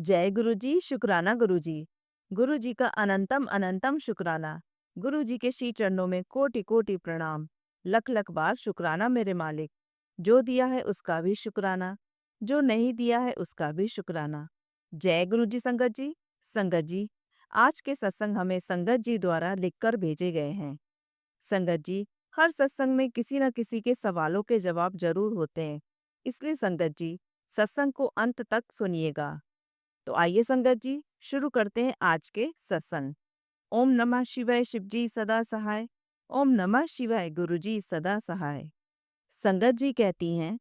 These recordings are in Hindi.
जय गुरु जी, शुक्राना गुरु जी। गुरु जी का अनंतम अनंतम शुक्राना। गुरु जी के श्री चरणों में कोटि कोटि प्रणाम। लख लख बार शुक्राना मेरे मालिक। जो दिया है उसका भी शुक्राना, जो नहीं दिया है उसका भी शुक्राना। जय गुरु जी। संगत जी, संगत जी, आज के सत्संग हमें संगत जी द्वारा लिखकर भेजे गए हैं। संगत जी, हर सत्संग में किसी न किसी के सवालों के जवाब जरूर होते हैं, इसलिए संगत जी सत्संग को अंत तक सुनिएगा। तो आइए संगत जी, शुरू करते हैं आज के सत्संग। ओम नमः शिवाय, शिव जी सदा सहाय। ओम नमः शिवाय, गुरु जी सदा सहाय। संगत जी कहती हैं,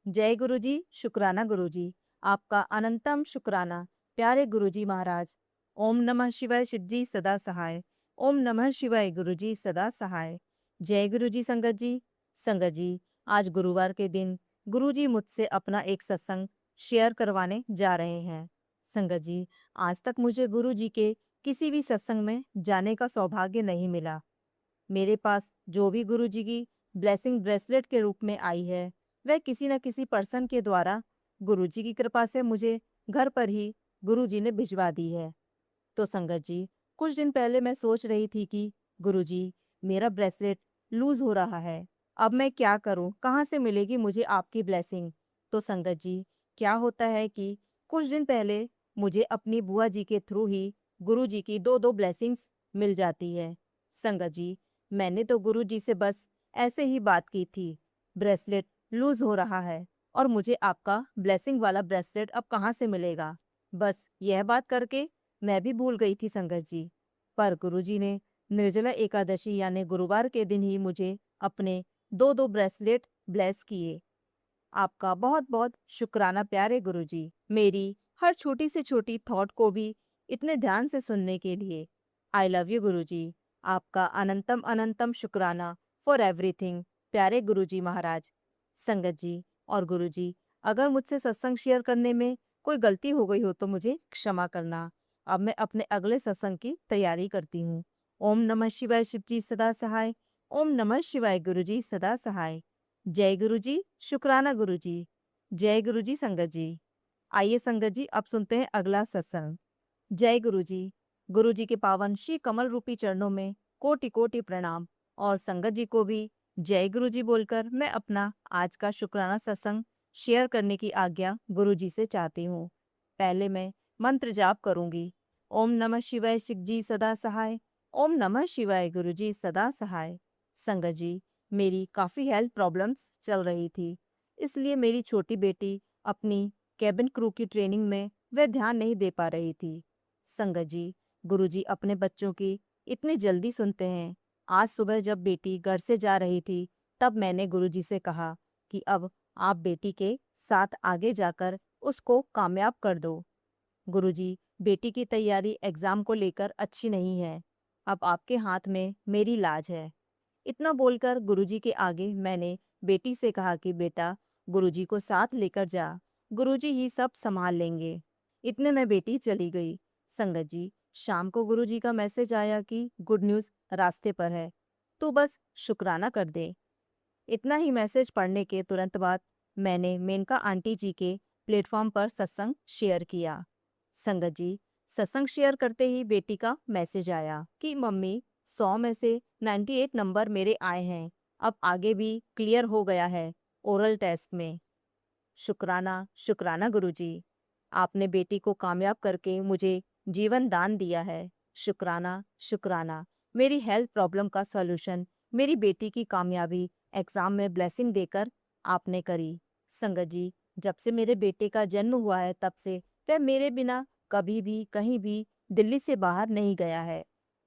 जय गुरु जी, शुक्राना गुरु जी। आपका अनंतम शुक्राना प्यारे गुरु जी महाराज। ओम नमः शिवाय, शिव जी सदा सहाय। ओम नमः शिवाय, गुरु जी सदा सहाय। जय गुरु जी। संगत जी, संगत जी, आज गुरुवार के दिन गुरु जी मुझसे अपना एक सत्संग शेयर करवाने जा रहे हैं। संगत जी, आज तक मुझे गुरु जी के किसी भी सत्संग में जाने का सौभाग्य नहीं मिला। मेरे पास जो भी गुरु जी की ब्लेसिंग ब्रेसलेट के रूप में आई है, वह किसी न किसी पर्सन के द्वारा गुरु जी की कृपा से मुझे घर पर ही गुरु जी ने भिजवा दी है। तो संगत जी, कुछ दिन पहले मैं सोच रही थी कि गुरु जी, मेरा ब्रेसलेट लूज हो रहा है, अब मैं क्या करूं, कहाँ से मिलेगी मुझे आपकी ब्लेसिंग। तो संगत जी, क्या होता है कि कुछ दिन पहले मुझे अपनी बुआ जी के थ्रू ही गुरु जी की दो दो ब्लेसिंग्स मिल जाती है। संगत जी, मैंने तो गुरु जी से बस ऐसे ही बात की थी, ब्रेसलेट लूज हो रहा है और मुझे आपका ब्लेसिंग वाला ब्रेसलेट अब कहाँ से मिलेगा। बस यह बात करके मैं भी भूल गई थी संगत जी। पर गुरुजी ने निर्जला एकादशी यानी गुरुवार के दिन ही मुझे अपने दो दो ब्रेसलेट ब्लेस किए। आपका बहुत बहुत शुक्राना प्यारे गुरुजी, मेरी हर छोटी से छोटी थॉट को भी इतने ध्यान से सुनने के लिए। आई लव यू गुरुजी। आपका अनंतम अनंतम शुक्राना फॉर एवरीथिंग प्यारे गुरुजी महाराज। संगत जी और गुरुजी, अगर मुझसे सत्संग शेयर करने में कोई गलती हो गई हो तो मुझे क्षमा करना। अब मैं अपने अगले सत्संग की तैयारी करती हूँ। ओम नमः शिवाय, शिव जी सदा सहाय। ओम नमः शिवाय, गुरु जी सदा सहाय। जय गुरु जी, शुक्राना गुरु जी। जय गुरु जी। संगत जी, आइए संगत जी, अब सुनते हैं अगला सत्संग। जय गुरु जी। गुरु जी के पावन श्री कमल रूपी चरणों में कोटि कोटि प्रणाम। और संगत जी को भी जय गुरु जी बोलकर मैं अपना आज का शुक्राना सत्संग शेयर करने की आज्ञा गुरु जी से चाहती हूँ। पहले मैं मंत्र जाप करूंगी। ओम नमः शिवाय, शिव जी सदा सहाय। ओम नमः शिवाय, गुरु जी सदा सहाय। संगत जी, मेरी काफ़ी हेल्थ प्रॉब्लम्स चल रही थी, इसलिए मेरी छोटी बेटी अपनी कैबिन क्रू की ट्रेनिंग में वह ध्यान नहीं दे पा रही थी। संगत जी, गुरुजी अपने बच्चों की इतनी जल्दी सुनते हैं। आज सुबह जब बेटी घर से जा रही थी, तब मैंने गुरुजी से कहा कि अब आप बेटी के साथ आगे जाकर उसको कामयाब कर दो। गुरुजी, बेटी की तैयारी एग्जाम को लेकर अच्छी नहीं है, अब आपके हाथ में मेरी लाज है। इतना बोलकर गुरुजी के आगे मैंने बेटी से कहा कि बेटा, गुरुजी को साथ लेकर जा, गुरुजी ही सब संभाल लेंगे। इतने में बेटी चली गई। संगत जी, शाम को गुरुजी का मैसेज आया कि गुड न्यूज़ रास्ते पर है, तो बस शुक्राना कर दे। इतना ही मैसेज पढ़ने के तुरंत बाद मैंने मेनका आंटी जी के प्लेटफॉर्म पर सत्संग शेयर किया। संगत जी, सत्संग शेयर करते ही बेटी का मैसेज आया कि मम्मी, 100 में से 98 नंबर मेरे आए हैं, अब आगे भी क्लियर हो गया है ओरल टेस्ट में। शुक्राना शुक्राना गुरुजी, आपने बेटी को कामयाब करके मुझे जीवन दान दिया है। शुक्राना शुक्राना, मेरी हेल्थ प्रॉब्लम का सॉल्यूशन मेरी बेटी की कामयाबी एग्जाम में ब्लेसिंग देकर आपने करी। संगत जी, जब से मेरे बेटे का जन्म हुआ है तब से वह मेरे बिना कभी भी कहीं भी दिल्ली से बाहर नहीं गया है।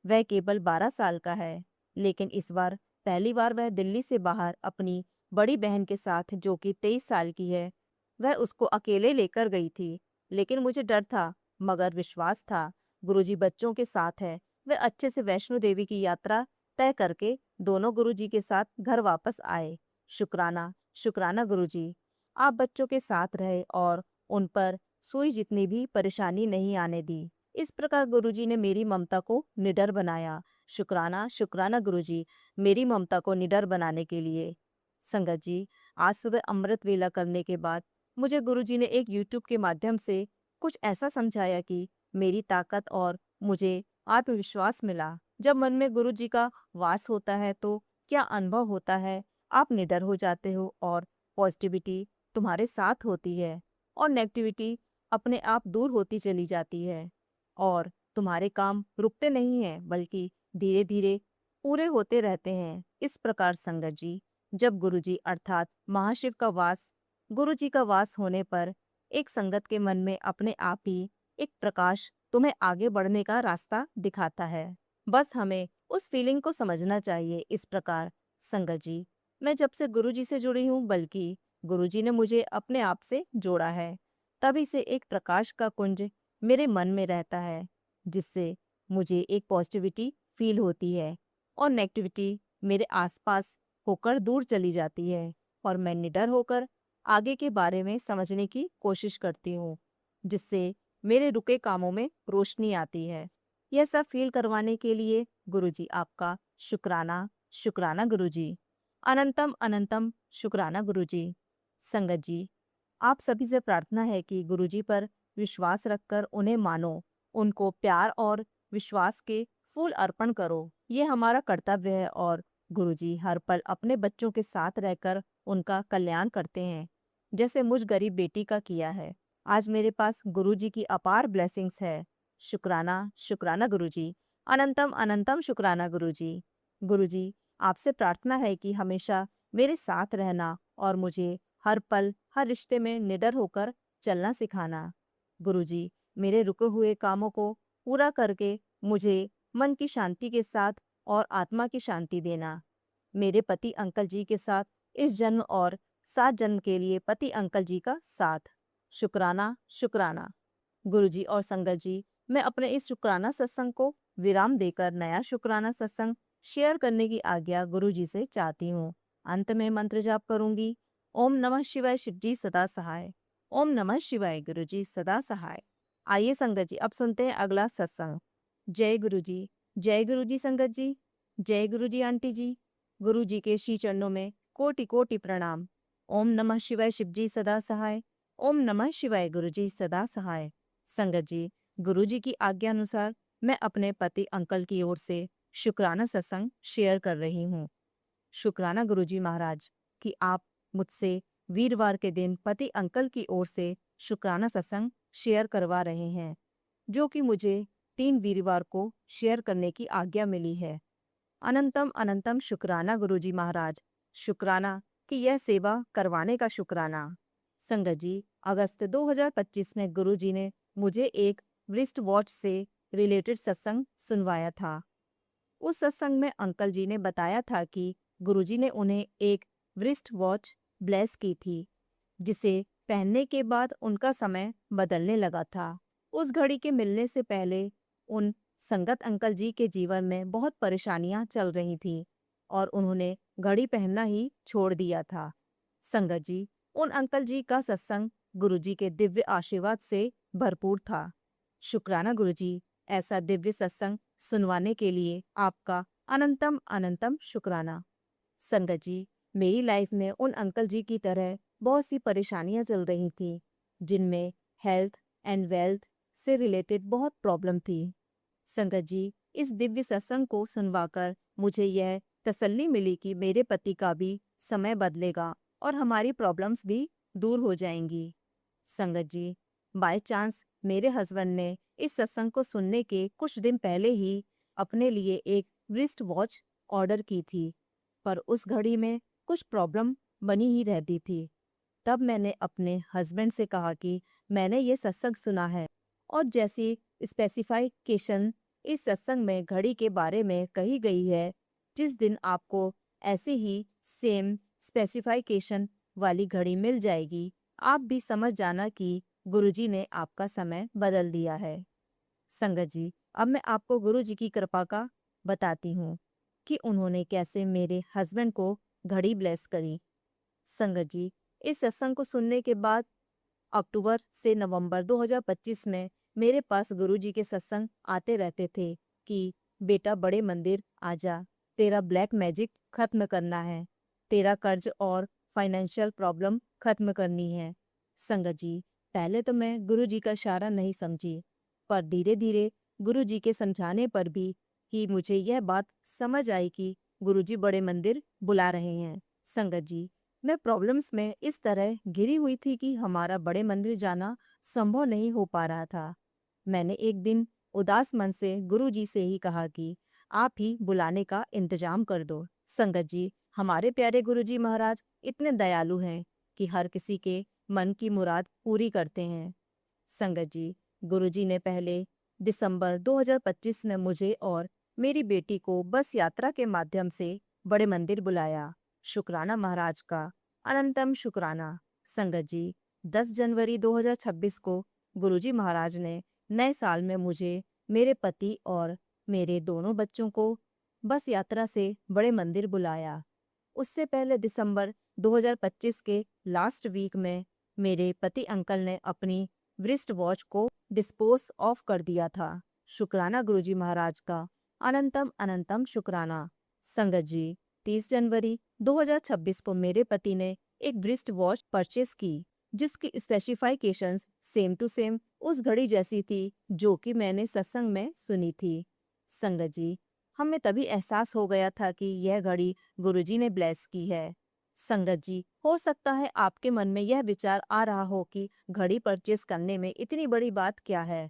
वह केवल 12 साल का है, लेकिन इस बार पहली बार वह दिल्ली से बाहर अपनी बड़ी बहन के साथ, जो कि 23 साल की है, वह उसको अकेले लेकर गई थी। लेकिन मुझे डर था, मगर विश्वास था गुरुजी बच्चों के साथ है। वह अच्छे से वैष्णो देवी की यात्रा तय करके दोनों गुरुजी के साथ घर वापस आए। शुक्राना शुक्राना गुरुजी, आप बच्चों के साथ रहे और उन पर सुई जितनी भी परेशानी नहीं आने दी। इस प्रकार गुरुजी ने मेरी ममता को निडर बनाया। शुक्राना शुक्राना गुरुजी, मेरी ममता को निडर बनाने के लिए। संगत जी, आज सुबह अमृत वेला करने के बाद मुझे गुरुजी ने एक यूट्यूब के माध्यम से कुछ ऐसा समझाया कि मेरी ताकत और मुझे आत्मविश्वास मिला। जब मन में गुरु जी का वास होता है तो क्या अनुभव होता है, आप निडर हो जाते हो और पॉजिटिविटी तुम्हारे साथ होती है और नेगेटिविटी अपने आप दूर होती चली जाती है और तुम्हारे काम रुकते नहीं हैं बल्कि धीरे धीरे पूरे होते रहते हैं। इस प्रकार संगत जी, जब गुरु जी अर्थात महाशिव का वास, गुरु जी का वास होने पर एक संगत के मन में अपने आप ही एक प्रकाश तुम्हें आगे बढ़ने का रास्ता दिखाता है। बस हमें उस फीलिंग को समझना चाहिए। इस प्रकार संगत जी, मैं जब से गुरु जी से जुड़ी हूँ बल्कि गुरु जी ने मुझे अपने आप से जोड़ा है, तभी से एक प्रकाश का कुंज मेरे मन में रहता है जिससे मुझे एक पॉजिटिविटी फील होती है और नेगेटिविटी मेरे आसपास होकर दूर चली जाती है और मैं निडर होकर आगे के बारे में समझने की कोशिश करती हूँ जिससे मेरे रुके कामों में रोशनी आती है। यह सब फील करवाने के लिए गुरुजी आपका शुक्राना, शुक्राना गुरुजी, अनंतम अनंतम शुक्राना गुरुजी। संगत जी, आप सभी से प्रार्थना है कि गुरुजी पर विश्वास रखकर उन्हें मानो, उनको प्यार और विश्वास के फूल अर्पण करो। ये हमारा कर्तव्य है और गुरुजी हर पल अपने बच्चों के साथ रहकर उनका कल्याण करते हैं, जैसे मुझ गरीब बेटी का किया है। आज मेरे पास गुरुजी की अपार ब्लेसिंग्स है। शुक्राना, शुक्राना गुरुजी, अनंतम अनंतम शुक्राना गुरुजी। गुरुजी, आपसे प्रार्थना है कि हमेशा मेरे साथ रहना और मुझे हर पल हर रिश्ते में निडर होकर चलना सिखाना। गुरुजी, मेरे रुके हुए कामों को पूरा करके मुझे मन की शांति के साथ और आत्मा की शांति देना। मेरे पति अंकल जी के साथ इस जन्म और 7 जन्म के लिए पति अंकल जी का साथ। शुक्राना, शुक्राना। गुरुजी और संगत जी, मैं अपने इस शुक्राना सत्संग को विराम देकर नया शुक्राना सत्संग शेयर करने की आज्ञा गुरुजी से चाहती हूँ। अंत में मंत्र जाप करूंगी। ओम नमः शिवाय, शिव जी सदा सहाय। ओम नमः शिवाय, गुरुजी सदा सहाय। आइए संगत जी, अब सुनते हैं अगला सत्संग। जय गुरुजी, जय गुरुजी संगत जी, जय गुरुजी आंटी जी। गुरुजी के श्री चरणों में कोटि कोटि प्रणाम। ओम नमः शिवाय, शिव जी सदा सहाय। ओम नमः शिवाय, गुरुजी सदा सहाय। संगत जी, गुरुजी की आज्ञा अनुसार मैं अपने पति अंकल की ओर से शुक्राना सत्संग शेयर कर रही हूँ। शुक्राना गुरुजी महाराज कि आप मुझसे वीरवार के दिन पति अंकल की ओर से शुक्राना सत्संग शेयर करवा रहे हैं, जो कि मुझे 3 वीरवार को शेयर करने की आज्ञा मिली है। अनंतम अनंतम शुक्राना गुरुजी महाराज, शुक्राना कि यह सेवा करवाने का शुक्राना। संगत जी, अगस्त 2025 में गुरुजी ने मुझे एक रिस्ट वॉच से रिलेटेड सत्संग सुनवाया था। उस सत्संग में अंकल जी ने बताया था कि गुरुजी ने उन्हें एक रिस्ट वॉच ब्लेस की थी, जिसे पहनने के बाद उनका समय बदलने लगा था। उस घड़ी के मिलने से पहले उन संगत अंकल जी के जीवन में बहुत परेशानियां चल रही थीं और उन्होंने घड़ी पहनना ही छोड़ दिया था। संगत जी, उन अंकल जी का सत्संग गुरुजी के दिव्य आशीर्वाद से भरपूर था। शुक्राना गुरुजी, ऐसा दिव्य सत्संग सुनवाने के लिए आपका अनंतम अनंतम शुक्राना। संगत जी, मेरी लाइफ में उन अंकल जी की तरह बहुत सी परेशानियां चल रही थी, जिनमें हेल्थ एंड वेल्थ से रिलेटेड बहुत प्रॉब्लम थी। संगत जी, इस दिव्य सत्संग को सुनवाकर मुझे यह तसल्ली मिली कि मेरे पति का भी समय बदलेगा और हमारी प्रॉब्लम्स भी दूर हो जाएंगी। संगत जी, बाय चांस मेरे हस्बैंड ने इस सत्संग को सुनने के कुछ दिन पहले ही अपने लिए एक रिस्ट वॉच ऑर्डर की थी, पर उस घड़ी में कुछ प्रॉब्लम बनी ही रहती थी। तब मैंने अपने हस्बैंड से कहा कि मैंने ये सत्संग सुना है और जैसी स्पेसिफिकेशन इस सत्संग में घड़ी के बारे में कही गई है, जिस दिन आपको ऐसी ही सेम स्पेसिफिकेशन वाली घड़ी मिल जाएगी, आप भी समझ जाना कि गुरुजी ने आपका समय बदल दिया है। संगत जी, अब मैं आपको गुरुजी की कृपा का बताती हूँ कि उन्होंने कैसे मेरे हस्बैंड को घड़ी ब्लेस करी। संगत जी, इस सत्संग को सुनने के बाद अक्टूबर से नवंबर 2025 में मेरे पास गुरुजी के सत्संग आते रहते थे कि बेटा बड़े मंदिर आजा, तेरा ब्लैक मैजिक खत्म करना है, तेरा कर्ज और फाइनेंशियल प्रॉब्लम खत्म करनी है। संगत जी, पहले तो मैं गुरुजी का इशारा नहीं समझी, पर धीरे धीरे गुरुजी के समझाने पर भी ही मुझे यह बात समझ आई कि गुरुजी बड़े मंदिर बुला रहे हैं। संगत जी, मैं प्रॉब्लम्स में इस तरह घिरी हुई थी कि हमारा बड़े मंदिर जाना संभव नहीं हो पा रहा था। मैंने एक दिन उदास मन से गुरुजी से ही कहा कि आप ही बुलाने का इंतजाम कर दो। संगत जी, हमारे प्यारे गुरुजी महाराज इतने दयालु हैं कि हर किसी के मन की मुराद पूरी करते हैं। संगत जी, गुरुजी ने पहले दिसंबर 2025 में मुझे और मेरी बेटी को बस यात्रा के माध्यम से बड़े मंदिर बुलाया। शुक्राना महाराज का, अनंतम शुक्राना। संगत जी, 10 जनवरी 2026 को गुरुजी महाराज ने नए साल में मुझे, मेरे पति और मेरे दोनों बच्चों को बस यात्रा से बड़े मंदिर बुलाया। उससे पहले दिसंबर 2025 के लास्ट वीक में मेरे पति अंकल ने अपनी wrist वॉच को डिस्पोज ऑफ कर दिया था। शुक्राना गुरुजी महाराज का, अनंतम अनंतम शुक्राना। संगत जी, 30 जनवरी 2026 को मेरे पति ने एक wrist वॉच परचेस की जिसकी स्पेसिफिकेशंस सेम टू सेम उस घड़ी जैसी थी जो कि मैंने सत्संग में सुनी थी। संगत जी, हमें तभी एहसास हो गया था कि यह घड़ी गुरुजी ने ब्लेस की है। संगत जी, हो सकता है आपके मन में यह विचार आ रहा हो कि घड़ी परचेस करने में इतनी बड़ी बात क्या है,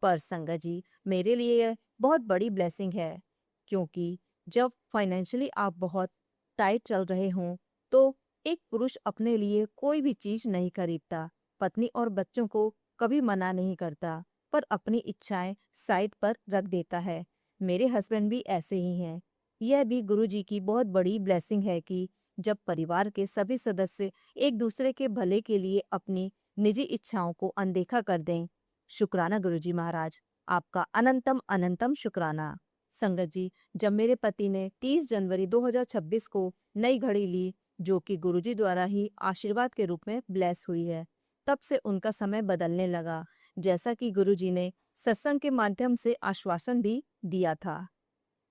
पर संगत जी, मेरे लिए यह बहुत बड़ी ब्लेसिंग है, क्योंकि जब फाइनेंशियली आप बहुत टाइट चल रहे हों तो एक पुरुष अपने लिए कोई भी चीज नहीं खरीदता, पत्नी और बच्चों को कभी मना नहीं करता, पर अपनी इच्छाएं साइड पर रख देता है। मेरे हस्बैंड भी ऐसे ही हैं। यह भी गुरुजी की बहुत बड़ी ब्लेसिंग है कि जब परिवार के सभी सदस्य एक दूसरे के भले के लिए अपनी निजी इच्छाओं को अनदेखा कर दें। शुक्राना गुरुजी महाराज, आपका अनंतम अनंतम शुक्राना। संगत जी, जब मेरे पति ने 30 जनवरी 2026 को नई घड़ी ली जो कि गुरुजी द्वारा ही आशीर्वाद के रूप में ब्लेस हुई है, तब से उनका समय बदलने लगा, जैसा कि गुरुजी ने सत्संग के माध्यम से आश्वासन भी दिया था।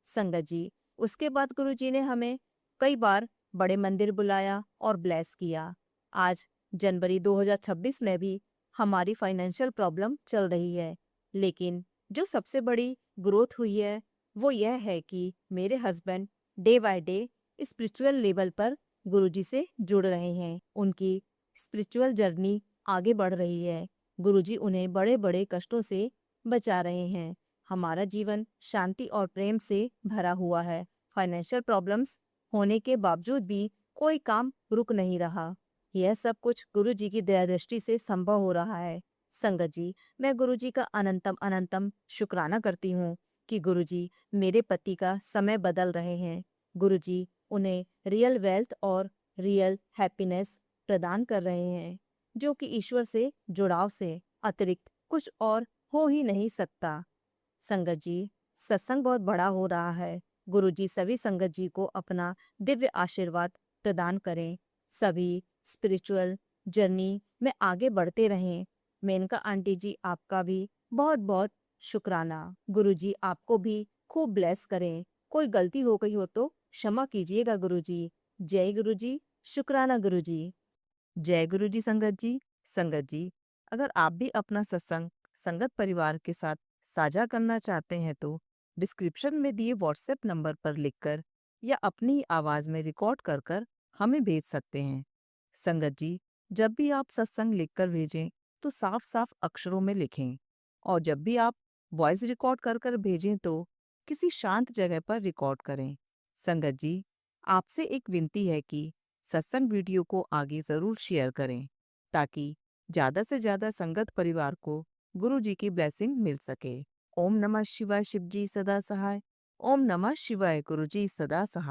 संगत जी, उसके बाद गुरुजी ने हमें कई बार बड़े मंदिर बुलाया और ब्लेस किया। आज जनवरी 2026 में भी हमारी फाइनेंशियल प्रॉब्लम चल रही है, लेकिन जो सबसे बड़ी ग्रोथ हुई है वो यह है कि मेरे husband day by day spiritual level पर गुरुजी से जुड़ रहे हैं। उनकी स्पिरिचुअल जर्नी आगे बढ़ रही है। गुरुजी उन्हें बड़े बड़े कष्टों से बचा रहे हैं। हमारा जीवन शांति और प्रेम से भरा हुआ है। फाइनेंशियल प्रॉब्लम्स होने के बावजूद भी कोई काम रुक नहीं रहा। यह सब कुछ गुरुजी की दया दृष्टि से संभव हो रहा है। संगत जी, मैं गुरुजी का अनंतम अनंतम शुक्राना करती हूँ कि गुरुजी मेरे पति का समय बदल रहे हैं। गुरुजी उन्हें रियल वेल्थ और रियल हैप्पीनेस प्रदान कर रहे हैं, जो कि ईश्वर से जुड़ाव से अतिरिक्त कुछ और हो ही नहीं सकता। संगत जी, सत्संग बहुत बड़ा हो रहा है। गुरुजी सभी संगत जी को अपना दिव्य आशीर्वाद प्रदान करें। सभी स्पिरिचुअल जर्नी में आगे बढ़ते रहें। मेनका आंटी जी, आपका भी बहुत बहुत शुक्राना। गुरुजी आपको भी खूब ब्लेस करें। कोई गलती हो गई हो तो क्षमा कीजिएगा गुरुजी। जय गुरुजी। शुक्राना गुरुजी। जय गुरुजी। संगत जी, संगत जी, अगर आप भी अपना सत्संग संगत परिवार के साथ साझा करना चाहते हैं तो डिस्क्रिप्शन में दिए व्हाट्सएप नंबर पर लिखकर या अपनी आवाज में रिकॉर्ड कर कर हमें भेज सकते हैं। संगत जी, जब भी आप सत्संग लिखकर भेजें तो साफ साफ अक्षरों में लिखें, और जब भी आप वॉइस रिकॉर्ड कर कर भेजें तो किसी शांत जगह पर रिकॉर्ड करें। संगत जी, आपसे एक विनती है कि सत्संग वीडियो को आगे जरूर शेयर करें ताकि ज्यादा से ज्यादा संगत परिवार को गुरु जी की ब्लेसिंग मिल सके। ओम नमः शिवाय। शिव जी सदा सहाय। ओम नमः शिवाय। गुरु जी सदा सहाय।